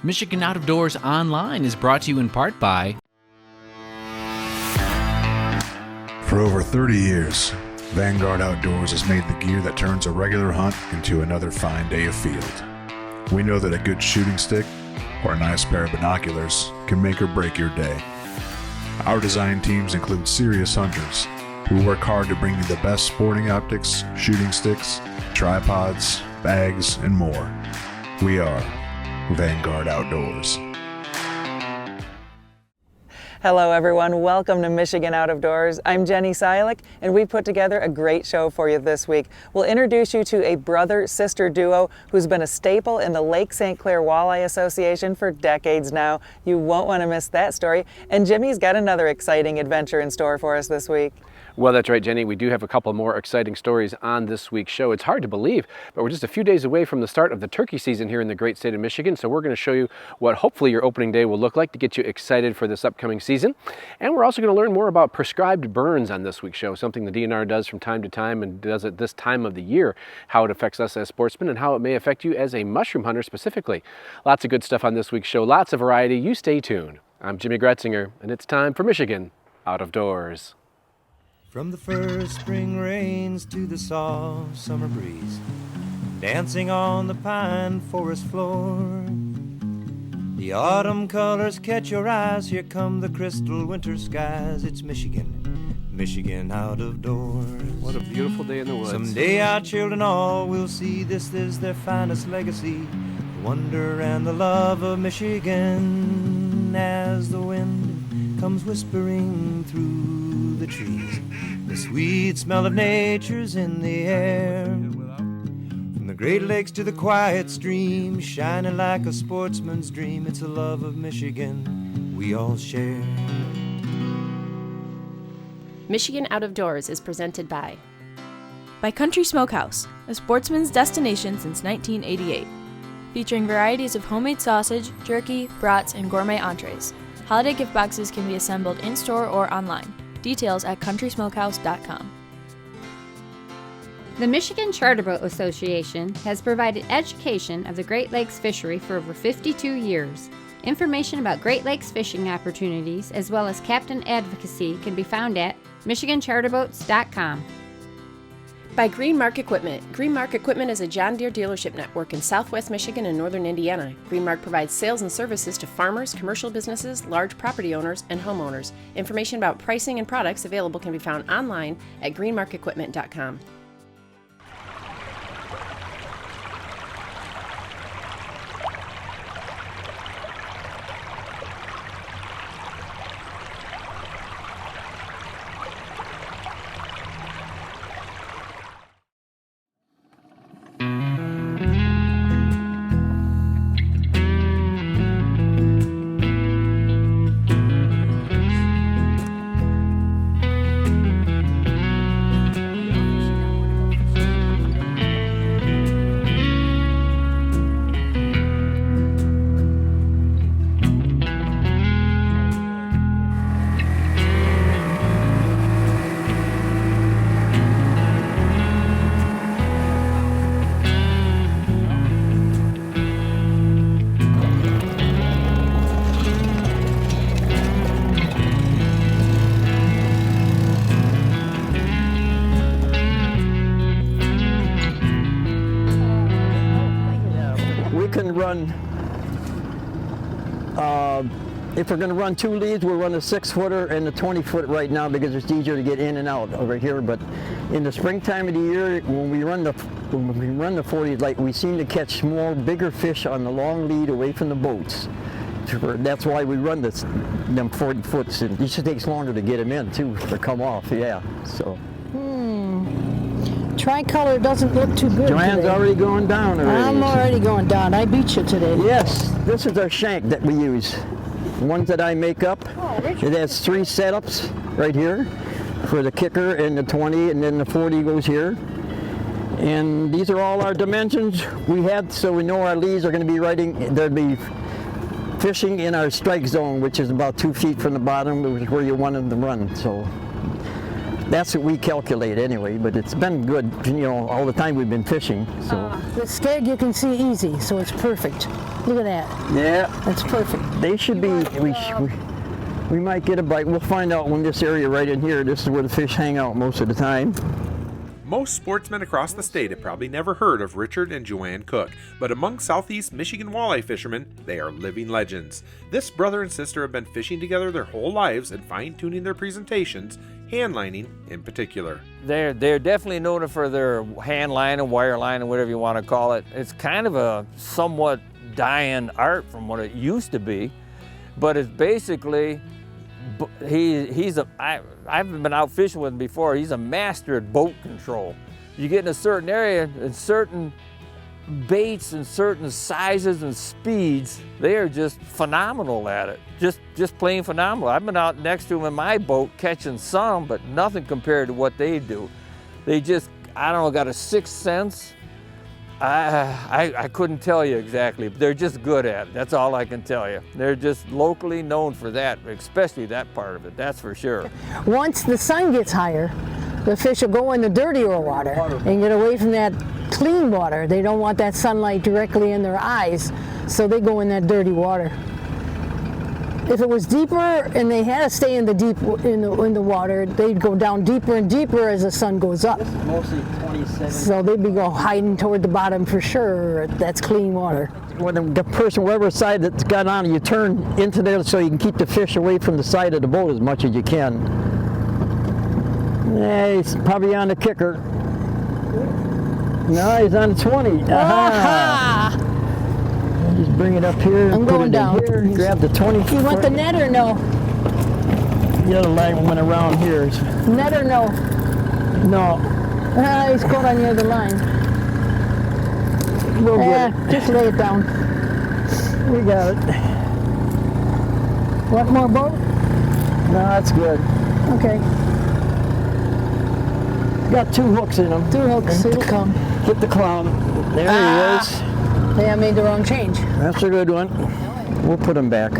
Michigan Out of Doors Online is brought to you in part by... For over 30 years, Vanguard Outdoors has made the gear that turns a regular hunt into another fine day of field. We know that a good shooting stick or a nice pair of binoculars can make or break your day. Our design teams include serious hunters who work hard to bring you the best sporting optics, shooting sticks, tripods, bags, and more. We are Vanguard Outdoors. Hello everyone, welcome to Michigan Out of Doors. I'm Jenny Silik, and we put together a great show for you this week. We'll introduce you to a brother-sister duo who's been a staple in the Lake St. Clair Walleye Association for decades now. You won't want to miss that story. And Jimmy's got another exciting adventure in store for us this week. Well, that's right, Jenny. We do have a couple more exciting stories on this week's show. It's hard to believe, but we're just a few days away from the start of the turkey season here in the great state of Michigan. So we're going to show you what hopefully your opening day will look like to get you excited for this upcoming season. And we're also going to learn more about prescribed burns on this week's show, something the DNR does from time to time and does it this time of the year, how it affects us as sportsmen and how it may affect you as a mushroom hunter specifically. Lots of good stuff on this week's show, lots of variety. You stay tuned. I'm Jimmy Gratzinger, and it's time for Michigan Out of Doors. From the first spring rains to the soft summer breeze, dancing on the pine forest floor, the autumn colors catch your eyes. Here come the crystal winter skies. It's Michigan, Michigan out of doors. What a beautiful day in the woods. Someday our children all will see this is their finest legacy, the wonder and the love of Michigan. As the wind comes whispering through the trees, the sweet smell of nature's in the air. From the Great Lakes to the quiet stream, shining like a sportsman's dream, it's a love of Michigan we all share. Michigan Out of Doors is presented by Country Smokehouse, a sportsman's destination since 1988. Featuring varieties of homemade sausage, jerky, brats, and gourmet entrees. Holiday gift boxes can be assembled in-store or online. Details at countrysmokehouse.com. The Michigan Charter Boat Association has provided education of the Great Lakes fishery for over 52 years. Information about Great Lakes fishing opportunities as well as captain advocacy can be found at michigancharterboats.com. By Green Mark Equipment. Green Mark Equipment is a John Deere dealership network in southwest Michigan and northern Indiana. Green Mark provides sales and services to farmers, commercial businesses, large property owners, and homeowners. Information about pricing and products available can be found online at greenmarkequipment.com. If we're going to run two leads, we'll run a 6-footer and a 20-foot right now because it's easier to get in and out over here. But in the springtime of the year, when we run the 40, like we seem to catch more bigger fish on the long lead away from the boats. That's why we run them 40 foots, and it just takes longer to get them in too, to come off. Yeah. So. Tricolor doesn't look too good. Joanne's already going down already. I'm already going down. I beat you today. Yes, this is our shank that we use. The ones that I make up. It has 3 setups right here for the kicker and the 20, and then the 40 goes here. And these are all our dimensions we had, so we know our leads are going to be they'll be fishing in our strike zone, which is about 2 feet from the bottom, which is where you want them to run. So That's what we calculate anyway, but it's been good, all the time we've been fishing, so. The skeg you can see easy, so it's perfect. Look at that. Yeah. That's perfect. They should be, we might get a bite. We'll find out when this area right in here, this is where the fish hang out most of the time. Most sportsmen across the state have probably never heard of Richard and Joanne Cook, but among Southeast Michigan walleye fishermen, they are living legends. This brother and sister have been fishing together their whole lives and fine-tuning their presentations, hand lining in particular. They're definitely known for their hand line and wire line and whatever you want to call it. It's kind of a somewhat dying art from what it used to be, but it's basically, I haven't been out fishing with him before. He's a master at boat control. You get in a certain area and certain baits and certain sizes and speeds, they are just phenomenal at it. Just plain phenomenal. I've been out next to him in my boat catching some, but nothing compared to what they do. They just, I don't know, got a sixth sense. I couldn't tell you exactly, but they're just good at it. That's all I can tell you. They're just locally known for that, especially that part of it, that's for sure. Once the sun gets higher, the fish will go in the dirtier water and get away from that clean water. They don't want that sunlight directly in their eyes, so they go in that dirty water. If it was deeper and they had to stay in the water, they'd go down deeper and deeper as the sun goes up. Mostly 27. So they'd be hiding toward the bottom for sure. That's clean water. When the person, whatever side that's got on, you turn into there so you can keep the fish away from the side of the boat as much as you can. Yeah, he's probably on the kicker. No, he's on the 20. Aha! Just bring it up here. I'm going down. Here, grab the 20. You want the net or no? The other line went around here. Net or no? No. He's caught on the other line. We'll get it. Just lay it down. We got it. Want more boat? No, that's good. Okay. Got 2 hooks in them. 2 hooks, it'll come. Hit the clown. There he is. Yeah, I made the wrong change. That's a good one. We'll put him back.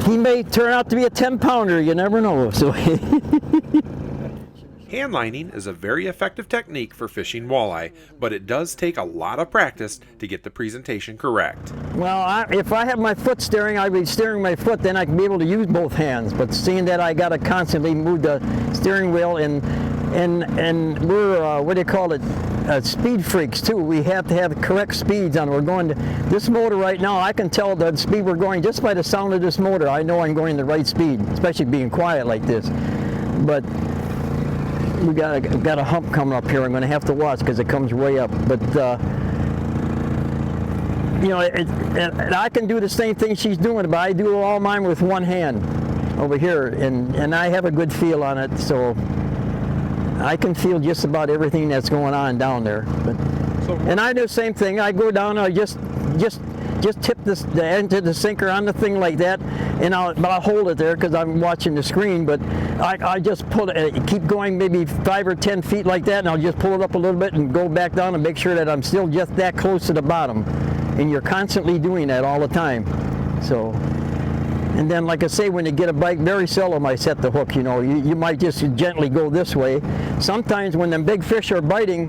He may turn out to be a 10-pounder, you never know. So Hand lining is a very effective technique for fishing walleye, but it does take a lot of practice to get the presentation correct. Well, if I have my foot steering, I'd be steering my foot, then I can be able to use both hands. But seeing that I got to constantly move the steering wheel and we're, what do you call it, speed freaks too. We have to have correct speeds on. We're going to, this motor right now, I can tell the speed we're going just by the sound of this motor. I know I'm going the right speed, especially being quiet like this. But we got a hump coming up here. I'm going to have to watch because it comes way up. But and I can do the same thing she's doing, but I do all mine with one hand over here, and I have a good feel on it, so I can feel just about everything that's going on down there. And I do the same thing. I go down, I just tip the end to the sinker on the thing like that, and I'll hold it there because I'm watching the screen. But I just pull it, keep going maybe 5 or 10 feet like that, and I'll just pull it up a little bit and go back down and make sure that I'm still just that close to the bottom. And you're constantly doing that all the time. So. And then, like I say, when you get a bite, very seldom I set the hook, You might just gently go this way. Sometimes when them big fish are biting,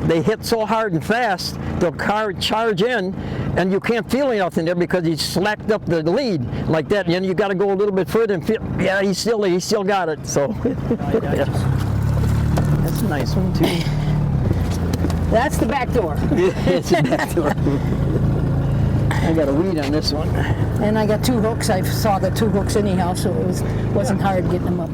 they hit so hard and fast, they'll charge in, and you can't feel nothing there because he's slacked up the lead like that. And then you got to go a little bit further and feel, yeah, he still got it. So that's a nice one, too. That's the back door. It's the back door. I got a weed on this one. And I got 2 hooks. I saw the 2 hooks anyhow, so it wasn't hard getting them up.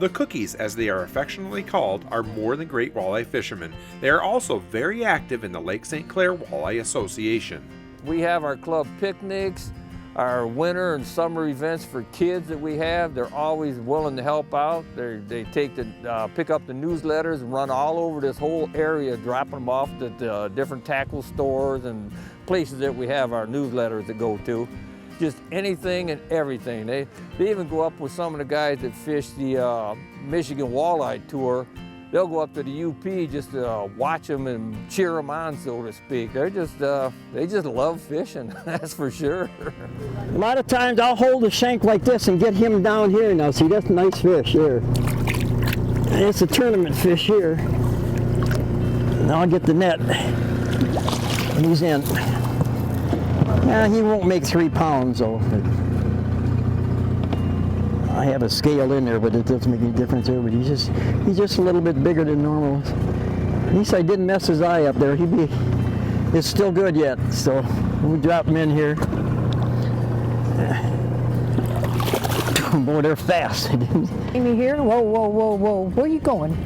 The Cookies, as they are affectionately called, are more than great walleye fishermen. They are also very active in the Lake St. Clair Walleye Association. We have our club picnics, our winter and summer events for kids that we have. They're always willing to help out. They pick up the newsletters and run all over this whole area, dropping them off at different tackle stores and places that we have our newsletters to go to. Just anything and everything. They even go up with some of the guys that fish the Michigan Walleye Tour they'll go up to the UP just to watch them and cheer them on, so to speak. They just love fishing, that's for sure. A lot of times I'll hold a shank like this and get him down here now. See, that's a nice fish here. And it's a tournament fish here. Now I'll get the net. And he's in. He won't make 3 pounds though. I have a scale in there, but it doesn't make any difference there. But he's just a little bit bigger than normal. At least I didn't mess his eye up there. It's still good yet. So we'll drop him in here. Boy, they're fast. Amy here? Whoa, whoa, whoa, whoa. Where are you going?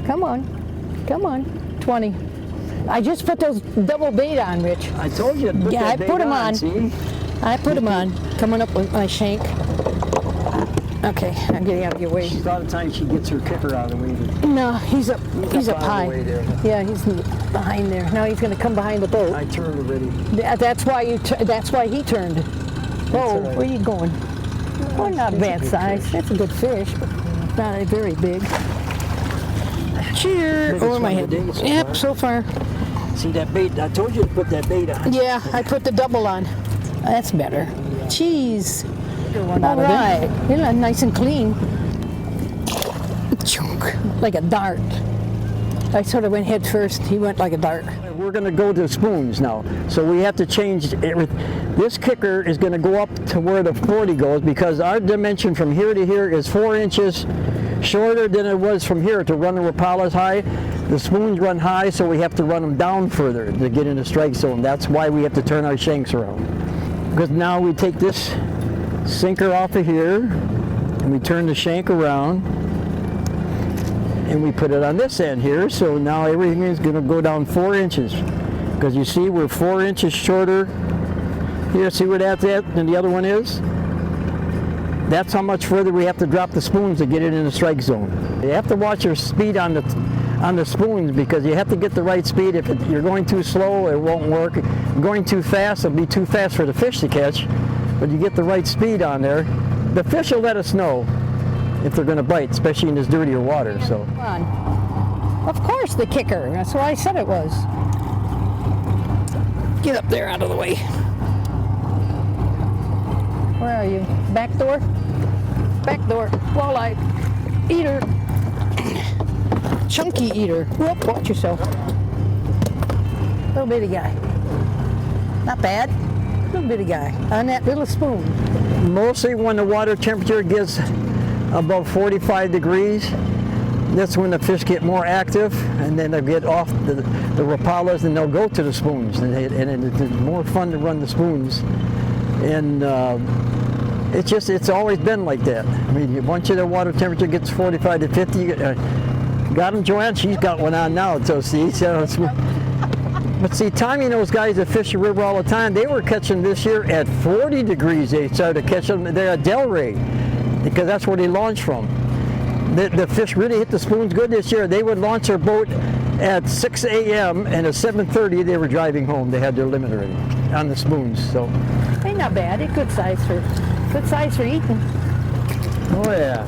Come on. Come on. 20. I just put those double bait on, Rich. I told you to put that bait I put them on. See? I put them on. Coming up with my shank. Okay, I'm getting out of your way. A lot of times she gets her kicker out of the way. No, he's up high. Yeah, he's behind there. Now he's going to come behind the boat. I turned already. That's why he turned. Whoa, right. Where are you going? Well, not a bad size. That's a good fish, but not a very big. Cheer over my head. Yep, so far. See that bait? I told you to put that bait on. Yeah, I put the double on. That's better. Cheese. All right. Yeah, nice and clean. Chunk. Like a dart. I sort of went head first. He went like a dart. We're going to go to spoons now. So we have to change everything. This kicker is going to go up to where the 40 goes because our dimension from here to here is 4 inches shorter than it was from here to run the Rapalas high. The spoons run high, so we have to run them down further to get in the strike zone. That's why we have to turn our shanks around. Because now we take this sinker off of here and we turn the shank around and we put it on this end here, so now everything is going to go down 4 inches because you see we're 4 inches shorter here. See where that's at and the other one is? That's how much further we have to drop the spoons to get it in the strike zone. You have to watch your speed on the spoons because you have to get the right speed. If you're going too slow, it won't work. Going too fast, it'll be too fast for the fish to catch. But you get the right speed on there. The fish will let us know if they're going to bite, especially in this dirtier water. So. Come on. Of course the kicker. That's what I said it was. Get up there out of the way. Where are you? Back door? Back door. Walleye. Eater. Chunky eater. Whoop, watch yourself. Little bitty guy. Not bad. Little bitty guy. On that little spoon. Mostly when the water temperature gets above 45 degrees, that's when the fish get more active, and then they'll get off the Rapalas and they'll go to the spoons. And it's more fun to run the spoons. And it's always been like that. I mean, once the water temperature gets 45 to 50, got him, Joanne? She's got one on now, so see. But see, Tommy knows guys that fish the river all the time. They were catching this year at 40 degrees. They started to catch them there at Delray because that's where they launched from. The fish really hit the spoons good this year. They would launch their boat at 6 a.m. and at 7:30 they were driving home. They had their limit already on the spoons. So. Ain't not bad. It's good size for eating. Oh yeah.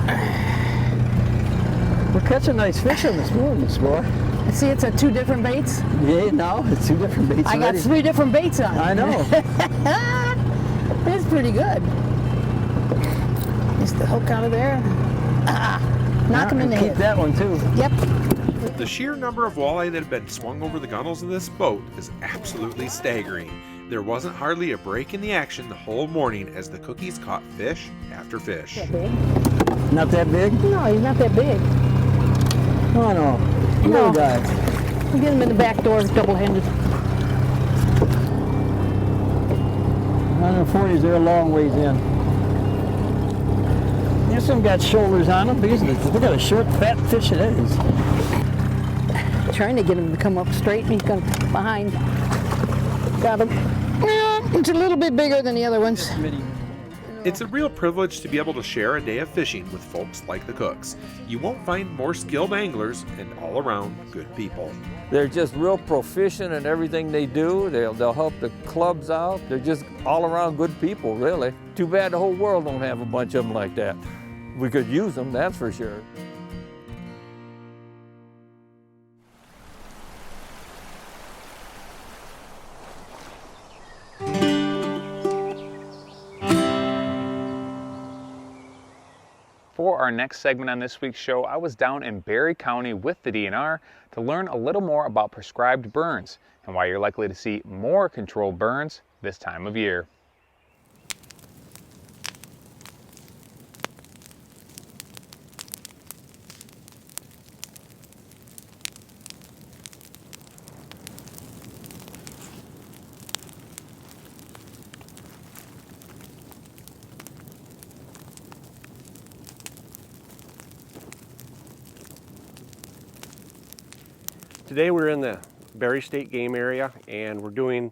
We're catching nice fish on the spoons, boy. See, it's at 2 different baits. Yeah, no, it's 2 different baits. I got 3 different baits on. I know. It's pretty good. Just the hook out of there. Knock him in the head. Keep that one too. Yep. The sheer number of walleye that have been swung over the gunnels of this boat is absolutely staggering. There wasn't hardly a break in the action the whole morning as the cookies caught fish after fish. That big? Not that big? No, he's not that big. Oh no. Little guy. We'll get him in the back door, double-handed. 140s, they're a long ways in. There's some got shoulders on them. Look at a short, fat fish it is. Trying to get him to come up straight, and he's going behind. Got him. Yeah, it's a little bit bigger than the other ones. It's a real privilege to be able to share a day of fishing with folks like the Cooks. You won't find more skilled anglers and all-around good people. They're just real proficient in everything they do. They'll help the clubs out. They're just all-around good people, really. Too bad the whole world don't have a bunch of them like that. We could use them, that's for sure. For our next segment on this week's show, I was down in Barry County with the DNR to learn a little more about prescribed burns and why you're likely to see more controlled burns this time of year. Today we're in the Barry State Game Area and we're doing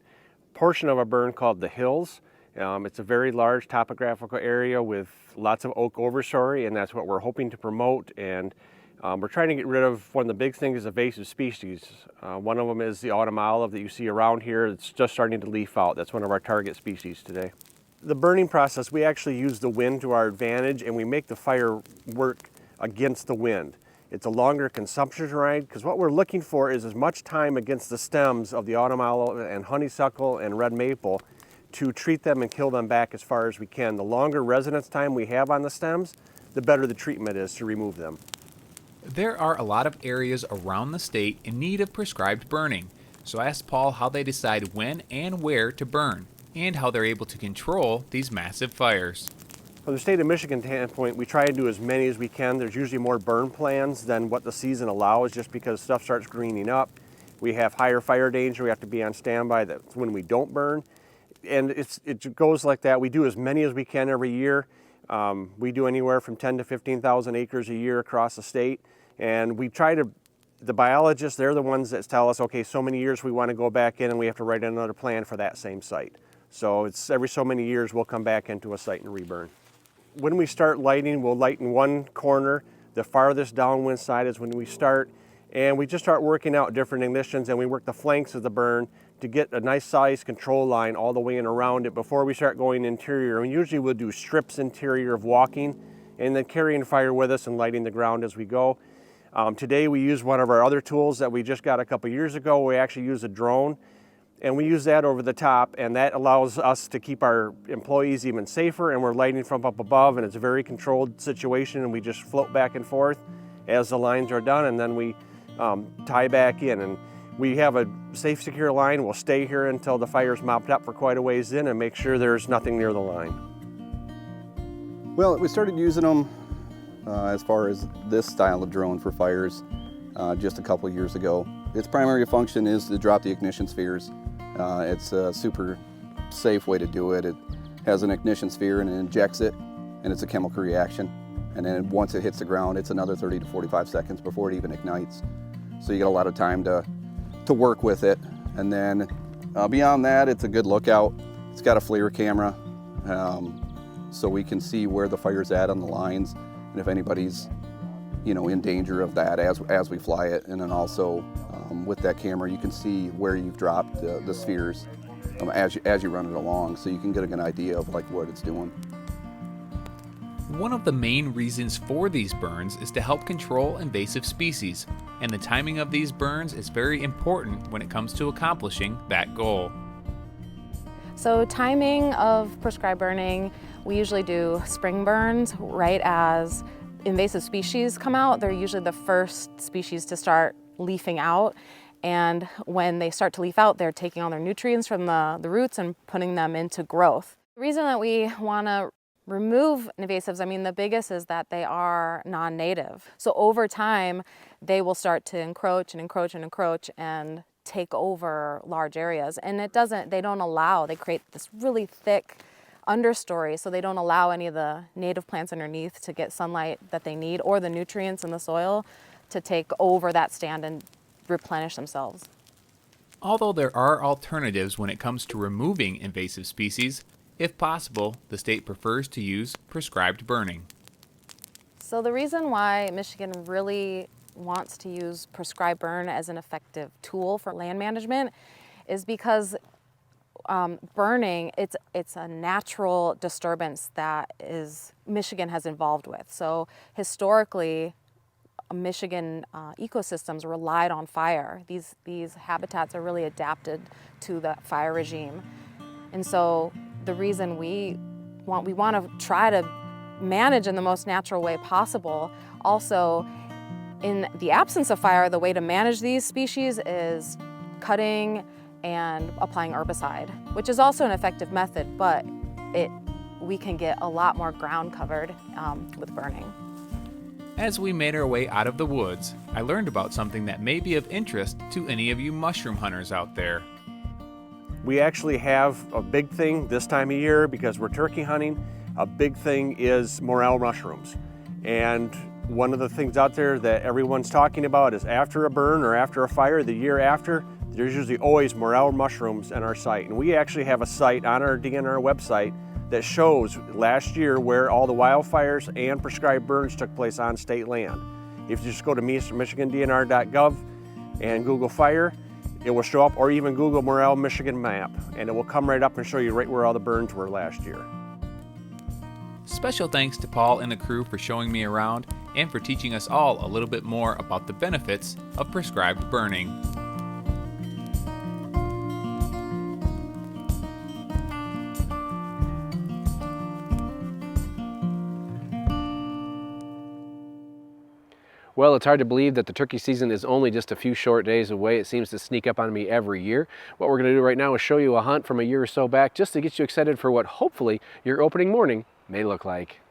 a portion of a burn called the Hills. It's a very large topographical area with lots of oak overstory, and that's what we're hoping to promote. And we're trying to get rid of one of the big things is invasive species. One of them is the autumn olive that you see around here. It's just starting to leaf out. That's one of our target species today. The burning process, we actually use the wind to our advantage, and we make the fire work against the wind. It's a longer consumption ride because what we're looking for is as much time against the stems of the autumn olive and honeysuckle and red maple to treat them and kill them back as far as we can. The longer residence time we have on the stems, the better the treatment is to remove them. There are a lot of areas around the state in need of prescribed burning, so I asked Paul how they decide when and where to burn, and how they're able to control these massive fires. From the state of Michigan standpoint, we try to do as many as we can. There's usually more burn plans than what the season allows just because stuff starts greening up. We have higher fire danger. We have to be on standby. That's when we don't burn. And it goes like that. We do as many as we can every year. We do anywhere from 10 to 15,000 acres a year across the state. And we try to, the biologists, they're the ones that tell us, okay, so many years we want to go back in and we have to write another plan for that same site. So it's every so many years we'll come back into a site and reburn. When we start lighting, we'll light in one corner. The farthest downwind side is when we start, and we just start working out different ignitions, and we work the flanks of the burn to get a nice size control line all the way in around it before we start going interior. And usually we'll do strips interior of walking and then carrying fire with us and lighting the ground as we go. Today we use one of our other tools that we just got a couple years ago. We actually use a drone, and we use that over the top, and that allows us to keep our employees even safer, and we're lighting from up above, and it's a very controlled situation, and we just float back and forth as the lines are done, and then we tie back in. And we have a safe, secure line. We'll stay here until the fire's mopped up for quite a ways in and make sure there's nothing near the line. Well, we started using them as far as this style of drone for fires just a couple years ago. Its primary function is to drop the ignition spheres. It's a super safe way to do it. It has an ignition sphere and it injects it, and it's a chemical reaction. And then once it hits the ground, it's another 30 to 45 seconds before it even ignites. So you get a lot of time to work with it. And then beyond that, it's a good lookout. It's got a FLIR camera, so we can see where the fire's at on the lines, and if anybody's in danger of that as we fly it. And then also with that camera, you can see where you've dropped the spheres as you run it along, so you can get a good idea of what it's doing. One of the main reasons for these burns is to help control invasive species, and the timing of these burns is very important when it comes to accomplishing that goal. So timing of prescribed burning, we usually do spring burns right as invasive species come out. They're usually the first species to start leafing out, and when they start to leaf out, they're taking all their nutrients from the roots and putting them into growth. The reason that we want to remove invasives, the biggest is that they are non-native. So over time, they will start to encroach and encroach and encroach and take over large areas. And they create this really thick understory, so they don't allow any of the native plants underneath to get sunlight that they need or the nutrients in the soil to take over that stand and replenish themselves. Although there are alternatives when it comes to removing invasive species, if possible, the state prefers to use prescribed burning. So the reason why Michigan really wants to use prescribed burn as an effective tool for land management is because burning, it's a natural disturbance that Michigan has involved with. So historically, Michigan ecosystems relied on fire. These habitats are really adapted to the fire regime. And so the reason we want to try to manage in the most natural way possible. Also, in the absence of fire, the way to manage these species is cutting and applying herbicide, which is also an effective method, but we can get a lot more ground covered with burning. As we made our way out of the woods, I learned about something that may be of interest to any of you mushroom hunters out there. We actually have a big thing this time of year because we're turkey hunting. A big thing is morel mushrooms. And one of the things out there that everyone's talking about is after a burn or after a fire, the year after, there's usually always morel mushrooms in our site. And we actually have a site on our DNR website that shows last year where all the wildfires and prescribed burns took place on state land. If you just go to michigandnr.gov and Google fire, it will show up, or even Google Morel Michigan map, and it will come right up and show you right where all the burns were last year. Special thanks to Paul and the crew for showing me around and for teaching us all a little bit more about the benefits of prescribed burning. Well, it's hard to believe that the turkey season is only just a few short days away. It seems to sneak up on me every year. What we're going to do right now is show you a hunt from a year or so back just to get you excited for what hopefully your opening morning may look like.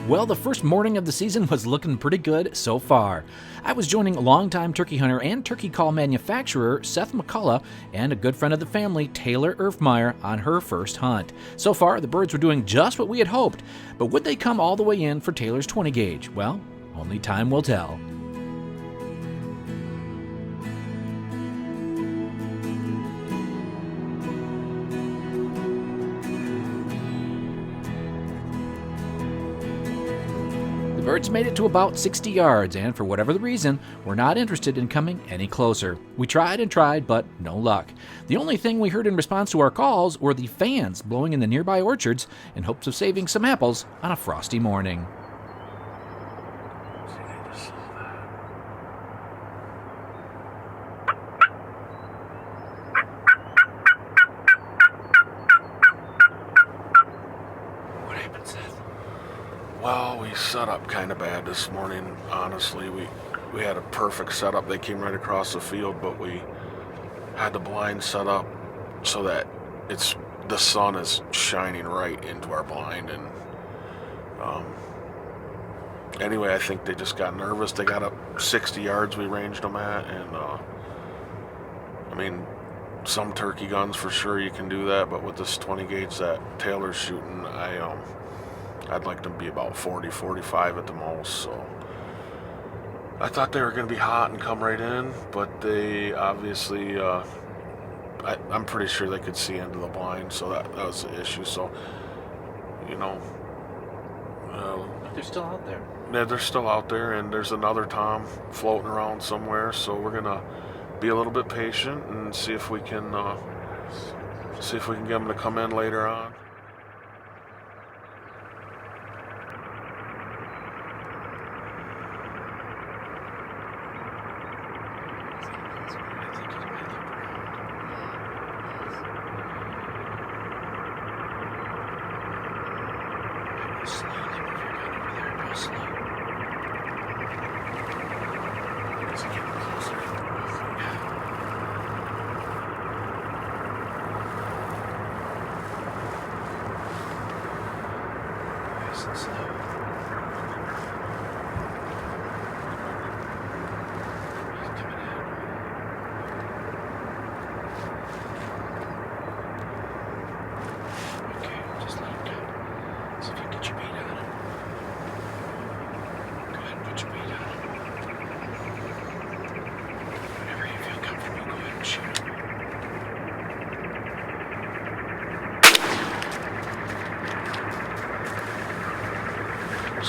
Well, the first morning of the season was looking pretty good so far. I was joining longtime turkey hunter and turkey call manufacturer Seth McCullough and a good friend of the family, Taylor Erfmeyer, on her first hunt. So far, the birds were doing just what we had hoped, but would they come all the way in for Taylor's 20 gauge? Well, only time will tell. The birds made it to about 60 yards, and for whatever the reason, were not interested in coming any closer. We tried and tried, but no luck. The only thing we heard in response to our calls were the fans blowing in the nearby orchards in hopes of saving some apples on a frosty morning. Well, we set up kind of bad this morning, honestly. We had a perfect setup. They came right across the field, but we had the blind set up so that the sun is shining right into our blind. And anyway, I think they just got nervous. They got up 60 yards we ranged them at, and I mean, some turkey guns for sure you can do that, but with this 20 gauge that Taylor's shooting, I'd like them to be about 40, 45 at the most. So I thought they were going to be hot and come right in, but they obviously, I'm pretty sure they could see into the blind, so that was the issue. So, you know. They're still out there. Yeah, they're still out there, and there's another tom floating around somewhere, so we're going to be a little bit patient and see if we can get them to come in later on.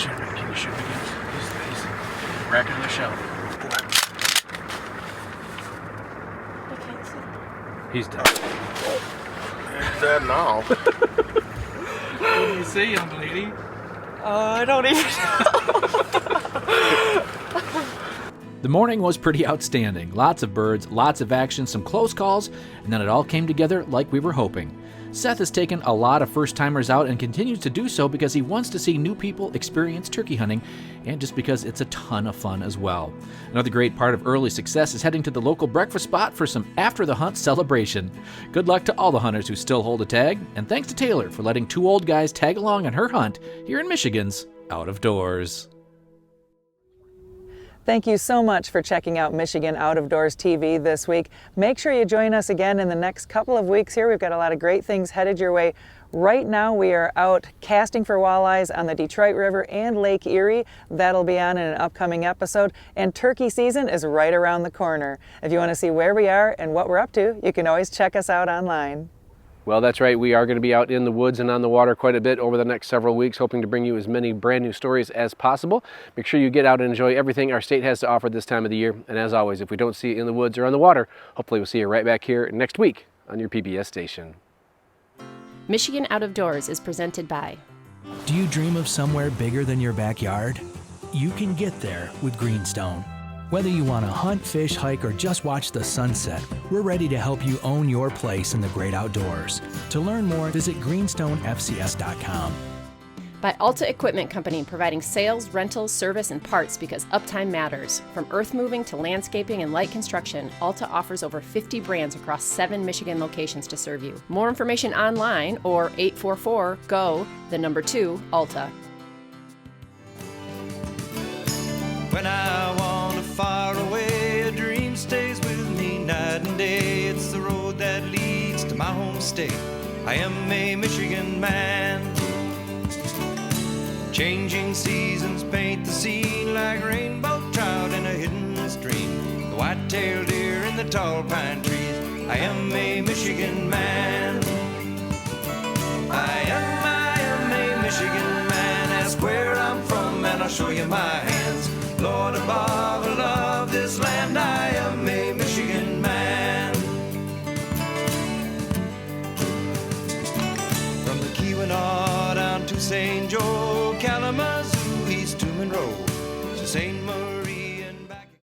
Can you shoot me again? He's racking the shell. He's dead. He's dead now. What do you say, young lady? I don't even know. The morning was pretty outstanding. Lots of birds, lots of action, some close calls, and then it all came together like we were hoping. Seth has taken a lot of first-timers out and continues to do so because he wants to see new people experience turkey hunting, and just because it's a ton of fun as well. Another great part of early success is heading to the local breakfast spot for some after-the-hunt celebration. Good luck to all the hunters who still hold a tag, and thanks to Taylor for letting two old guys tag along on her hunt here in Michigan's Out of Doors. Thank you so much for checking out Michigan Out of Doors TV this week. Make sure you join us again in the next couple of weeks here. We've got a lot of great things headed your way. Right now we are out casting for walleyes on the Detroit River and Lake Erie. That'll be on in an upcoming episode. And turkey season is right around the corner. If you want to see where we are and what we're up to, you can always check us out online. Well, that's right. We are going to be out in the woods and on the water quite a bit over the next several weeks, hoping to bring you as many brand new stories as possible. Make sure you get out and enjoy everything our state has to offer this time of the year. And as always, if we don't see you in the woods or on the water, hopefully we'll see you right back here next week on your PBS station. Michigan Out of Doors is presented by. Do you dream of somewhere bigger than your backyard? You can get there with Greenstone. Whether you want to hunt, fish, hike, or just watch the sunset, we're ready to help you own your place in the great outdoors. To learn more, visit greenstonefcs.com. By Alta Equipment Company, providing sales, rentals, service, and parts because uptime matters. From earth moving to landscaping and light construction, Alta offers over 50 brands across 7 Michigan locations to serve you. More information online or 844-GO-2-ALTA. When I wander far away, a dream stays with me night and day. It's the road that leads to my home state. I am a Michigan man. Changing seasons paint the scene like rainbow trout in a hidden stream. The white-tailed deer in the tall pine trees. I am a Michigan man. I am a Michigan man. Ask where I'm from and I'll show you my hands. Lord above, I love this land. I am a Michigan man. From the Keweenaw down to St. Joe, Kalamazoo, east to Monroe, to St. Marie.